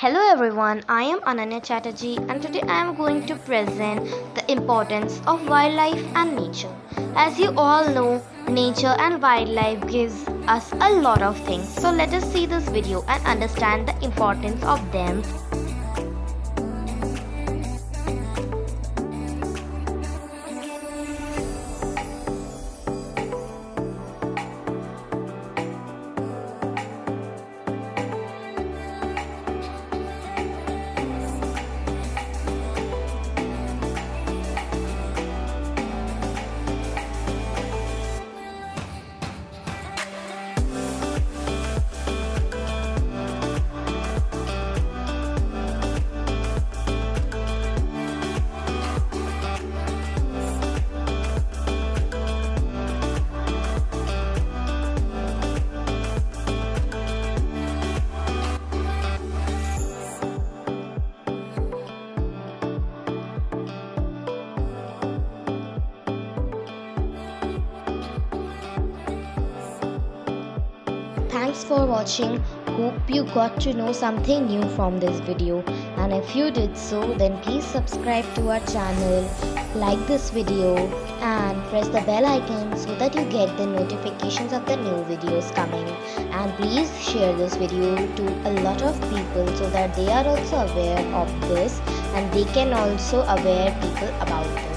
Hello everyone, I am Ananya Chatterjee and today I am going to present the importance of wildlife and nature. As you all know, nature and wildlife gives us a lot of things. So let us see this video and understand the importance of them. Thanks for watching. Hope you got to know something new from this video, and if you did so, then please subscribe to our channel, like this video and press the bell icon so that you get the notifications of the new videos coming. And please share this video to a lot of people so that they are also aware of this and they can also aware people about this.